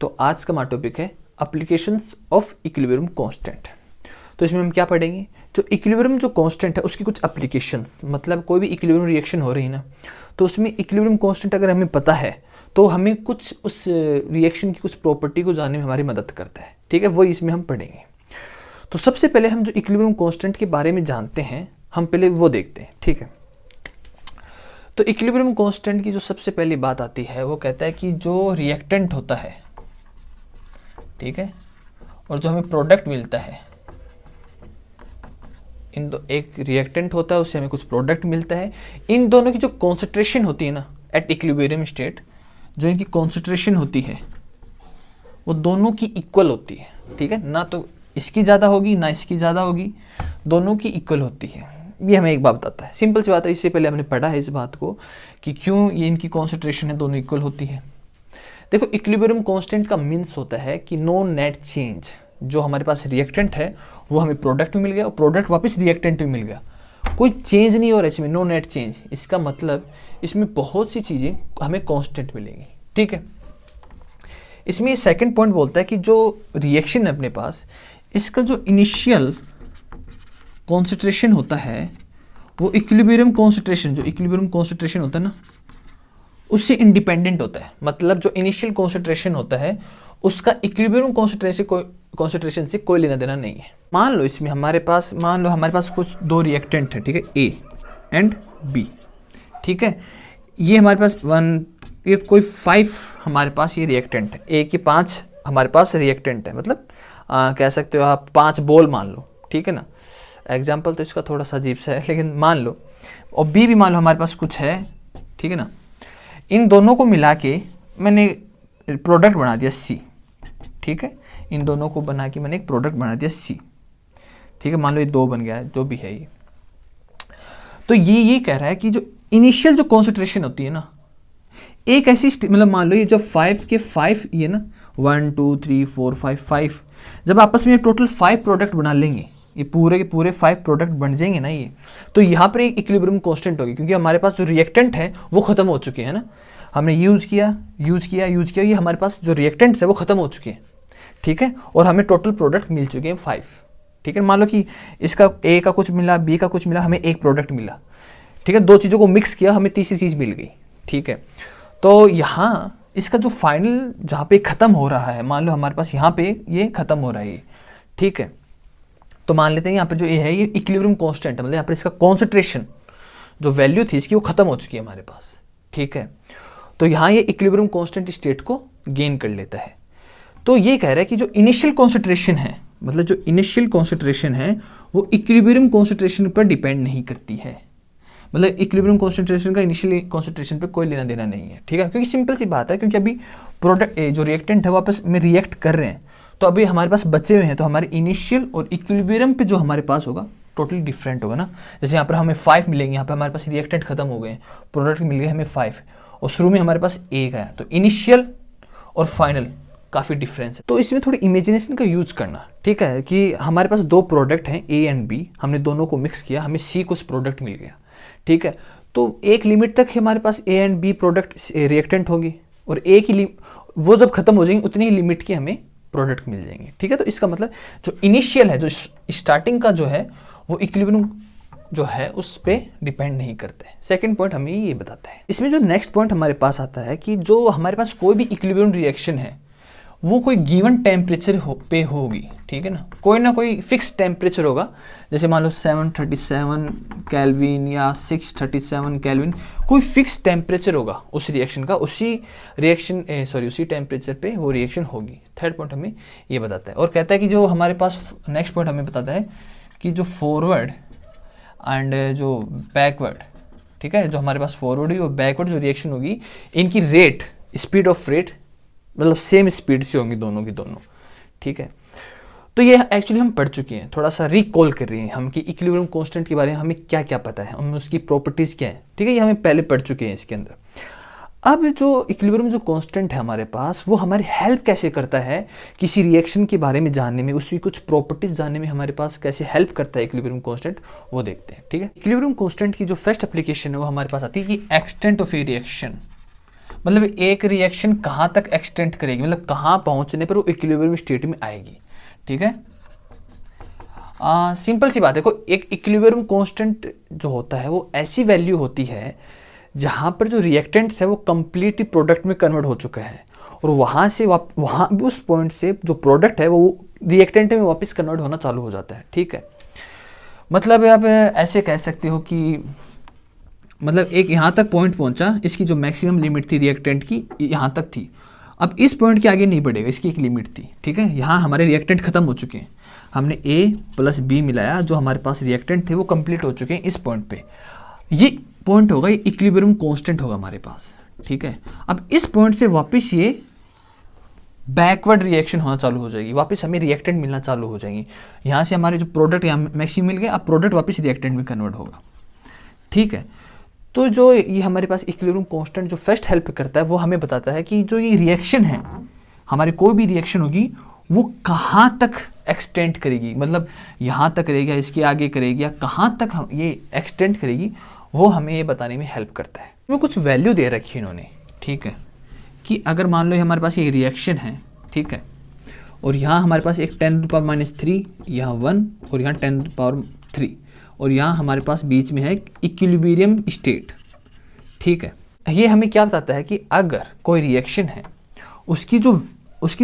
तो आज का हमारा टॉपिक है एप्लीकेशंस ऑफ इक्विलिब्रियम कांस्टेंट। तो इसमें हम क्या पढ़ेंगे, जो इक्विलिब्रियम जो कांस्टेंट है उसकी कुछ एप्लीकेशंस, मतलब कोई भी इक्विलिब्रियम रिएक्शन हो रही है ना, तो उसमें इक्विलिब्रियम कांस्टेंट अगर हमें पता है तो हमें कुछ उस रिएक्शन की कुछ प्रॉपर्टी को जानने में हमारी मदद करता है। ठीक है, वही इसमें हम पढ़ेंगे। तो सबसे पहले हम जो इक्विलिब्रियम कांस्टेंट के बारे में जानते हैं, हम पहले वो देखते हैं। ठीक है, तो इक्विलिब्रियम कांस्टेंट की जो सबसे पहली बात आती है वो कहता है कि जो रिएक्टेंट होता है, ठीक है, और जो हमें प्रोडक्ट मिलता है, इन दो, एक रिएक्टेंट होता है उससे हमें कुछ प्रोडक्ट मिलता है, इन दोनों की जो कॉन्सेंट्रेशन होती है ना एट इक्विलिब्रियम स्टेट, जो इनकी कॉन्सेंट्रेशन होती है वो दोनों की इक्वल होती है। ठीक है, ना तो इसकी ज़्यादा होगी ना इसकी ज़्यादा होगी, दोनों की इक्वल होती है। ये हमें एक बात बताता है, सिंपल सी बात है। इससे पहले हमने पढ़ा है इस बात को कि क्यों ये इनकी कॉन्सेंट्रेशन है दोनों इक्वल होती है। देखो, इक्विलिब्रियम कांस्टेंट का मीन्स होता है कि नो नेट चेंज। जो हमारे पास रिएक्टेंट है वो हमें प्रोडक्ट में मिल गया और प्रोडक्ट वापस रिएक्टेंट में मिल गया, कोई चेंज नहीं हो रहा इसमें, नो नेट चेंज। इसका मतलब इसमें बहुत सी चीज़ें हमें कांस्टेंट मिलेंगी। ठीक है, इसमें सेकंड पॉइंट बोलता है कि जो रिएक्शन है अपने पास, इसका जो इनिशियल कॉन्सेंट्रेशन होता है वो इक्विलिब्रियम कॉन्सेंट्रेशन, जो इक्विलिब्रियम कॉन्सेंट्रेशन होता है ना, उससे इंडिपेंडेंट होता है। मतलब जो इनिशियल कॉन्सेंट्रेशन होता है उसका इक्विलिब्रियम कॉन्सेंट्रेशन से कोई लेना देना नहीं है। मान लो इसमें हमारे पास कुछ दो रिएक्टेंट है, ठीक है, ए एंड बी। ठीक है, ये हमारे पास ये कोई 5 हमारे पास ये रिएक्टेंट है, ए के 5 हमारे पास रिएक्टेंट है, मतलब कह सकते हो आप 5 बॉल मान लो। ठीक है ना, एग्जाम्पल तो इसका थोड़ा सा अजीब सा है लेकिन मान लो, और बी भी मान लो हमारे पास कुछ है। ठीक है ना, इन दोनों को मिला के मैंने प्रोडक्ट बना दिया सी। ठीक है, इन दोनों को बना के मैंने एक प्रोडक्ट बना दिया सी। ठीक है, मान लो ये 2 बन गया है, जो भी है ये। तो ये कह रहा है कि जो इनिशियल जो कॉन्सेंट्रेशन होती है ना, एक ऐसी मतलब मान लो ये जब 5 के 5 ये ना 1 2 3 4 5 जब आपस में टोटल 5 प्रोडक्ट बना लेंगे, ये पूरे के पूरे 5 प्रोडक्ट बन जाएंगे ना ये, तो यहाँ पर एक इक्विलिब्रियम कांस्टेंट होगी, क्योंकि हमारे पास जो रिएक्टेंट है वो खत्म हो चुके हैं ना। हमने यूज़ किया, ये हमारे पास जो रिएक्टेंट्स है वो खत्म हो चुके हैं। ठीक है, और हमें टोटल प्रोडक्ट मिल चुके हैं 5। ठीक है, मान लो कि इसका ए का कुछ मिला, बी का कुछ मिला, हमें एक प्रोडक्ट मिला। ठीक है, 2 चीज़ों को मिक्स किया, हमें तीसरी चीज़ मिल गई। ठीक है, तो यहाँ इसका जो फाइनल जहाँ पे ख़त्म हो रहा है, मान लो हमारे पास यहाँ पे ये ख़त्म हो रहा है ये। ठीक है, तो मान लेते हैं यहाँ पर जो ये है ये इक्विलिब्रियम कांस्टेंट है, मतलब यहाँ पर इसका कॉन्सेंट्रेशन जो वैल्यू थी इसकी वो ख़त्म हो चुकी है हमारे पास। ठीक है, तो यहाँ ये इक्विलिब्रियम कांस्टेंट स्टेट को गेन कर लेता है। तो ये कह रहा है कि जो इनिशियल कॉन्सेंट्रेशन है, मतलब जो इनिशियल कॉन्सेंट्रेशन है वो इक्विलिब्रियम कॉन्सेंट्रेशन पर डिपेंड नहीं करती है। मतलब इक्विलिब्रियम कॉन्सेंट्रेशन का इनिशियल कॉन्सेंट्रेशन पे कोई लेना देना नहीं है। ठीक है, क्योंकि सिंपल सी बात है, क्योंकि अभी प्रोडक्ट जो रिएक्टेंट है वो आपस में रिएक्ट कर रहे हैं, तो अभी हमारे पास बचे हुए हैं, तो हमारे इनिशियल और इक्विलिब्रियम पे जो हमारे पास होगा टोटली डिफरेंट होगा ना। जैसे यहाँ पर हमें 5 मिलेंगे, यहाँ पर हमारे पास रिएक्टेंट खत्म हो गए हैं, प्रोडक्ट मिल गए हमें 5, और शुरू में हमारे पास 1 है, तो इनिशियल और फाइनल काफ़ी डिफरेंस है। तो इसमें थोड़ी इमेजिनेशन का यूज़ करना। ठीक है, कि हमारे पास 2 प्रोडक्ट हैं ए एंड बी, हमने दोनों को मिक्स किया, हमें सी कुछ प्रोडक्ट मिल गया। ठीक है, तो एक लिमिट तक हमारे पास A and B product reactant होगी, और एक ही वो जब खत्म हो जाएंगे उतनी ही लिमिट की हमें प्रोडक्ट मिल जाएंगे। ठीक है, तो इसका मतलब जो इनिशियल है, जो स्टार्टिंग का जो है वो इक्विलिब्रियम जो है उस पर डिपेंड नहीं करते हैं। सेकंड पॉइंट हमें ये बताता है। इसमें जो नेक्स्ट पॉइंट हमारे पास आता है कि जो हमारे पास कोई भी इक्विलिब्रियम रिएक्शन है वो कोई गिवन टेम्परेचर पे होगी। ठीक है ना कोई फिक्स टेम्परेचर होगा, जैसे मान लो 737 केल्विन या 637 केल्विन, कोई फिक्स टेम्परेचर होगा उस रिएक्शन का, उसी टेम्परेचर पे वो रिएक्शन होगी। थर्ड पॉइंट हमें ये बताता है, और कहता है कि जो हमारे पास नेक्स्ट पॉइंट हमें बताता है कि जो फॉरवर्ड एंड जो बैकवर्ड, ठीक है, जो हमारे पास फॉरवर्ड और बैकवर्ड जो रिएक्शन होगी, इनकी रेट, स्पीड ऑफ रेट मतलब सेम स्पीड से होंगी दोनों की दोनों। ठीक है, तो ये एक्चुअली हम पढ़ चुके हैं, थोड़ा सा रिकॉल कर रहे हैं हम कि इक्विलिब्रियम कांस्टेंट के बारे में हमें क्या क्या पता है, हमें उसकी प्रॉपर्टीज़ क्या है। ठीक है, ये हमें पहले पढ़ चुके हैं इसके अंदर। अब जो इक्विलिब्रियम जो कांस्टेंट है हमारे पास, वो हमारी हेल्प कैसे करता है किसी रिएक्शन के बारे में जानने में, उसकी कुछ प्रॉपर्टीज जानने में हमारे पास कैसे हेल्प करता है इक्विलिब्रियम कांस्टेंट, वो देखते हैं। ठीक है, इक्विलिब्रियम कांस्टेंट की जो फर्स्ट एप्लीकेशन है वो हमारे पास आती है कि एक्सटेंट ऑफ ए रिएक्शन, मतलब एक रिएक्शन कहाँ तक एक्सटेंड करेगी, मतलब कहाँ पहुँचने पर वो इक्विलिब्रियम स्टेट में आएगी। ठीक है, सिंपल सी बात है। देखो, एक इक्विलिब्रियम कांस्टेंट जो होता है वो ऐसी वैल्यू होती है जहाँ पर जो रिएक्टेंट्स है वो कंप्लीटली प्रोडक्ट में कन्वर्ट हो चुके हैं, और वहाँ से वहाँ उस पॉइंट से जो प्रोडक्ट है वो रिएक्टेंट में वापस कन्वर्ट होना चालू हो जाता है। ठीक है, मतलब आप ऐसे कह सकते हो कि मतलब एक यहाँ तक पॉइंट पहुँचा, इसकी जो मैक्सिमम लिमिट थी रिएक्टेंट की यहाँ तक थी, अब इस पॉइंट के आगे नहीं बढ़ेगा, इसकी एक लिमिट थी। ठीक है, यहाँ हमारे रिएक्टेंट खत्म हो चुके हैं, हमने A प्लस B मिलाया, जो हमारे पास रिएक्टेंट थे वो कंप्लीट हो चुके हैं इस पॉइंट पे। ये पॉइंट होगा, ये इक्विलिब्रियम कांस्टेंट होगा हमारे पास। ठीक है, अब इस पॉइंट से वापस ये बैकवर्ड रिएक्शन होना चालू हो जाएगी, वापस हमें रिएक्टेंट मिलना चालू हो जाएंगी। यहाँ से हमारे जो प्रोडक्ट यहाँ मैक्सिमम मिल गए, अब प्रोडक्ट वापस रिएक्टेंट में कन्वर्ट होगा। ठीक है, तो जो ये हमारे पास इक्विलिब्रियम कांस्टेंट जो फर्स्ट हेल्प करता है वो हमें बताता है कि जो ये रिएक्शन है, हमारी कोई भी रिएक्शन होगी वो कहाँ तक एक्सटेंड करेगी, मतलब यहाँ तक करेगी या इसके आगे करेगी या कहाँ तक हम ये एक्सटेंड करेगी, वो हमें ये बताने में हेल्प करता है। इसमें कुछ वैल्यू दे रखी है इन्होंने। ठीक है, कि अगर मान लो हमारे पास ये रिएक्शन है, ठीक है, और यहाँ हमारे पास एक 10⁻³ यहाँ 1 और यहाँ 10⁻3 और यहाँ हमारे पास बीच में है इक्विलिब्रियम स्टेट। ठीक है, ये हमें क्या बताता है कि अगर कोई रिएक्शन है उसकी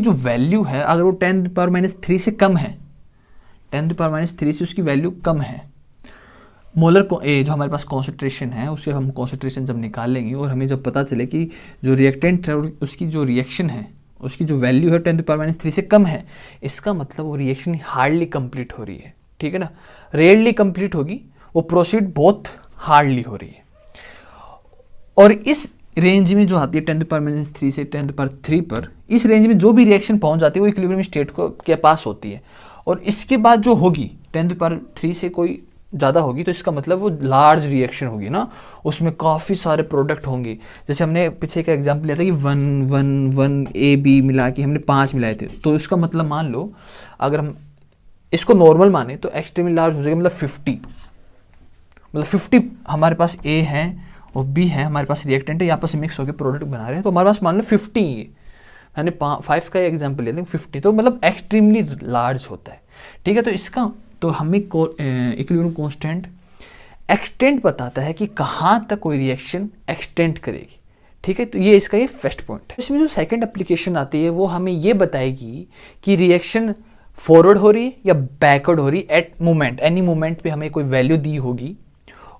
जो वैल्यू है, अगर वो 10⁻³ से कम है, 10⁻³ से उसकी वैल्यू कम है, मोलर को जो हमारे पास कॉन्सेंट्रेशन है उससे हम कॉन्सेंट्रेशन जब निकालेंगे और हमें जब पता चले कि जो रिएक्टेंट है उसकी जो रिएक्शन है उसकी जो वैल्यू है 10⁻³ से कम है, इसका मतलब वो रिएक्शन हार्डली कंप्लीट हो रही है। ठीक है ना, रेयरली कंप्लीट होगी, वो प्रोसीड बहुत हार्डली हो रही है। और इस रेंज में जो आती है 10⁻³ से 10⁻3 पर, इस रेंज में जो भी रिएक्शन पहुंच जाती है वो इक्विलिब्रियम स्टेट के पास होती है। और इसके बाद जो होगी 10⁻3 से कोई ज़्यादा होगी तो इसका मतलब वो लार्ज रिएक्शन होगी ना, उसमें काफ़ी सारे प्रोडक्ट होंगे। जैसे हमने पीछे का एग्जांपल लिया था कि 1 1 1 A B मिला के हमने 5 मिलाए थे, तो इसका मतलब मान लो अगर हम इसको नॉर्मल माने तो एक्सट्रीमली लार्ज हो जाएगा, मतलब 50 हमारे पास A है और B है, हमारे पास रिएक्टेंट है, यहाँ पर मिक्स होकर प्रोडक्ट बना रहे हैं, तो हमारे पास मान लो 50 ही है। मैंने 5 का एग्जाम्पल लिया था, 50 तो मतलब एक्सट्रीमली लार्ज होता है। ठीक है, तो इसका तो हमें इक्विलिब्रियम कांस्टेंट एक्सटेंट बताता है कि कहाँ तक कोई रिएक्शन एक्सटेंड करेगी। ठीक है, तो ये इसका फर्स्ट पॉइंट है। इसमें जो सेकंड एप्लीकेशन आती है वो हमें ये बताएगी कि रिएक्शन फॉरवर्ड हो रही है या बैकवर्ड हो रही है एट मोमेंट, एनी मोमेंट पे हमें कोई वैल्यू दी होगी,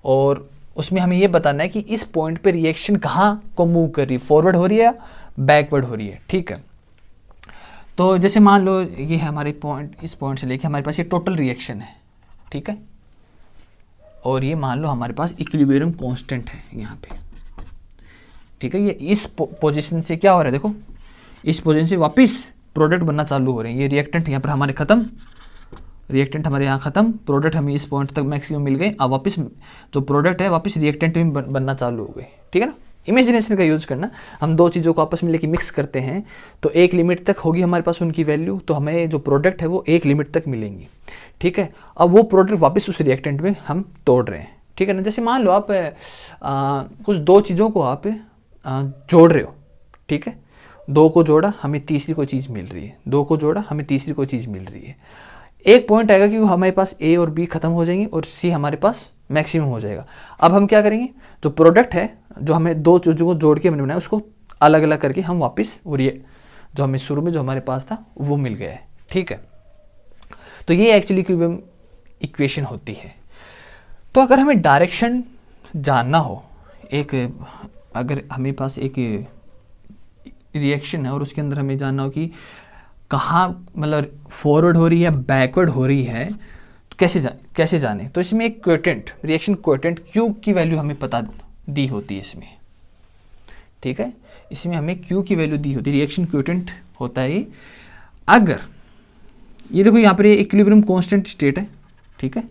और उसमें हमें ये बताना है कि इस पॉइंट पे रिएक्शन कहाँ को मूव कर रही है, फॉरवर्ड हो रही है या बैकवर्ड हो रही है। ठीक है, तो जैसे मान लो ये है हमारे पॉइंट, इस पॉइंट से लेके हमारे पास ये टोटल रिएक्शन है। ठीक है, और ये मान लो हमारे पास इक्विलिब्रियम कांस्टेंट है यहाँ पे। ठीक है, ये इस पोजीशन से क्या हो रहा है, देखो इस पोजीशन से वापस प्रोडक्ट बनना चालू हो रहे हैं। ये रिएक्टेंट यहाँ पर हमारे खत्म, रिएक्टेंट हमारे यहाँ खत्म, प्रोडक्ट हमें इस पॉइंट तक मैक्सिमम मिल गए, अब वापस जो प्रोडक्ट है वापस रिएक्टेंट में बनना चालू हो गए। ठीक है ना, इमेजिनेशन का यूज़ करना, हम दो चीज़ों को आपस में लेके मिक्स करते हैं तो एक लिमिट तक होगी हमारे पास उनकी वैल्यू, तो हमें जो प्रोडक्ट है वो एक लिमिट तक मिलेंगी। ठीक है, अब वो प्रोडक्ट वापस उस रिएक्टेंट में हम तोड़ रहे हैं। ठीक है ना, जैसे मान लो आप कुछ दो चीज़ों को आप जोड़ रहे हो। ठीक है, दो को जोड़ा हमें तीसरी कोई चीज़ मिल रही है, दो को जोड़ा हमें तीसरी कोई चीज़ मिल रही है। एक पॉइंट आएगा कि हमारे पास A और B खत्म हो जाएंगे और C हमारे पास मैक्सिमम हो जाएगा। अब हम क्या करेंगे, जो प्रोडक्ट है जो हमें दो चीज़ों को जोड़ के हमने बनाया उसको अलग अलग करके हम वापस और ये जो हमें शुरू में जो हमारे पास था वो मिल गया है। ठीक है, तो ये एक्चुअली इक्विलिब्रियम इक्वेशन होती है। तो अगर हमें डायरेक्शन जानना हो, अगर हमें पास एक रिएक्शन है और उसके अंदर हमें जानना हो कि कहाँ मतलब फॉरवर्ड हो रही है बैकवर्ड हो रही है, तो कैसे जाने, तो इसमें एक क्वोटेंट, रिएक्शन क्वोटेंट Q की वैल्यू हमें पता दी होती है इसमें। ठीक है, इसमें हमें Q की वैल्यू दी होती है, रिएक्शन क्वोटेंट होता है ये। अगर ये देखो यहाँ पर ये इक्विलिब्रियम कांस्टेंट स्टेट है। ठीक है,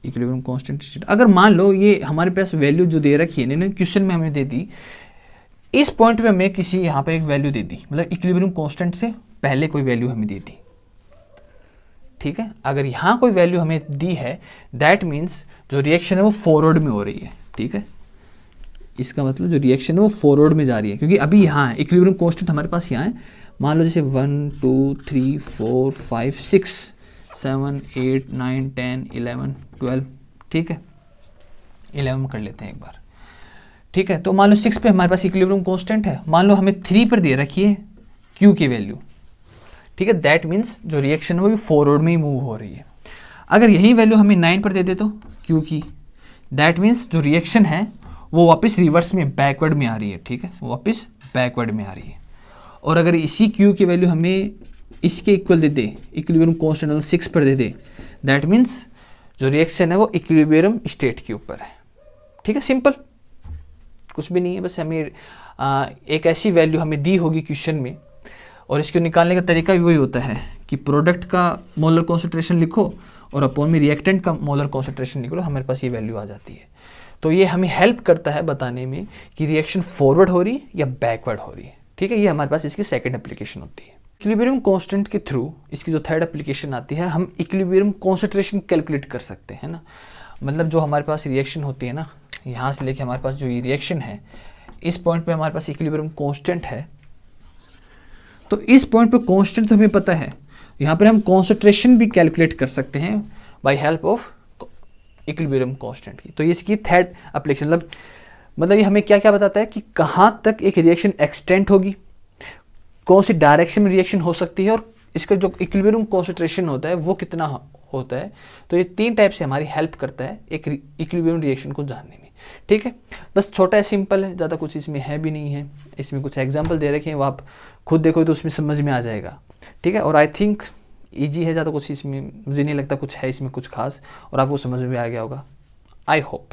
इक्विलिब्रियम कांस्टेंट स्टेट, अगर मान लो ये हमारे पास वैल्यू जो दे रखी है इन्होंने क्वेश्चन में हमें दे दी, इस पॉइंट पे हमें किसी यहाँ पे एक वैल्यू दे दी, मतलब इक्विलिब्रियम कांस्टेंट से पहले कोई वैल्यू हमें दे दी। ठीक है, अगर यहाँ कोई वैल्यू हमें दी है दैट मीन्स जो रिएक्शन है वो फॉरवर्ड में हो रही है। ठीक है, इसका मतलब जो रिएक्शन है वो फॉरवर्ड में जा रही है, क्योंकि अभी यहाँ है इक्विलिब्रियम कांस्टेंट हमारे पास यहाँ है। मान लो जैसे 1 2 3 4 5 6 7 8 9 10 11 12, ठीक है 11 कर लेते हैं एक बार, ठीक है। तो मान लो 6 पे हमारे पास इक्विलिब्रियम कांस्टेंट है, मान लो हमें 3 पर दे रखी है Q की वैल्यू, ठीक है। दैट मीन्स जो रिएक्शन है वो फॉरवर्ड में ही मूव हो रही है। अगर यही वैल्यू हमें 9 पर दे दे तो Q की, दैट मीन्स जो रिएक्शन है वो वापस रिवर्स में बैकवर्ड में आ रही है, ठीक है, वो वापस बैकवर्ड में आ रही है। और अगर इसी Q की वैल्यू हमें इसके इक्वल दे दे, इक्विलिब्रियम कांस्टेंट 6 पर दे दे, दैट मीन्स जो रिएक्शन है वो इक्विलिब्रियम स्टेट के ऊपर है, ठीक है। सिंपल, कुछ भी नहीं है, बस हमें एक ऐसी वैल्यू हमें दी होगी क्वेश्चन में, और इसको निकालने का तरीका भी वही होता है कि प्रोडक्ट का मोलर कॉन्सेंट्रेशन लिखो और अपॉन में रिएक्टेंट का मोलर कॉन्सेंट्रेशन निकालो, हमारे पास ये वैल्यू आ जाती है। तो ये हमें हेल्प करता है बताने में कि रिएक्शन फॉरवर्ड हो रही है या बैकवर्ड हो रही है, ठीक है। ये हमारे पास इसकी सेकंड एप्लीकेशन होती है। इक्विलिब्रियम कांस्टेंट के थ्रू इसकी जो थर्ड एप्लीकेशन आती है, हम इक्विलिब्रियम कॉन्सेंट्रेशन कैलकुलेट कर सकते हैं ना। मतलब जो हमारे पास रिएक्शन होती है ना, यहाँ से लेके हमारे पास जो ये रिएक्शन है, इस पॉइंट पे हमारे पास इक्विलिब्रियम कांस्टेंट है, तो इस पॉइंट पे कांस्टेंट तो हमें पता है, यहाँ पर हम कॉन्सेंट्रेशन भी कैलकुलेट कर सकते हैं by help of equilibrium constant की। तो ये इसकी थर्ड एप्लीकेशन, मतलब ये हमें क्या क्या बताता है कि कहाँ तक एक रिएक्शन एक्सटेंड होगी, कौन सी डायरेक्शन में रिएक्शन हो सकती है, और इसका जो इक्विलिब्रियम कॉन्सेंट्रेशन होता है वो कितना होता है। तो ये 3 टाइप से हमारी हेल्प करता है एक इक्विलिब्रियम रिएक्शन को जानने में, ठीक है। बस छोटा है, सिंपल है, ज़्यादा कुछ इसमें है भी नहीं है। इसमें कुछ एग्जाम्पल दे रखे हैं, वो आप खुद देखो तो उसमें समझ में आ जाएगा, ठीक है। और आई थिंक ईजी है, ज़्यादा कुछ इसमें मुझे नहीं लगता कुछ है इसमें कुछ खास, और आपको समझ में आ गया होगा, आई होप।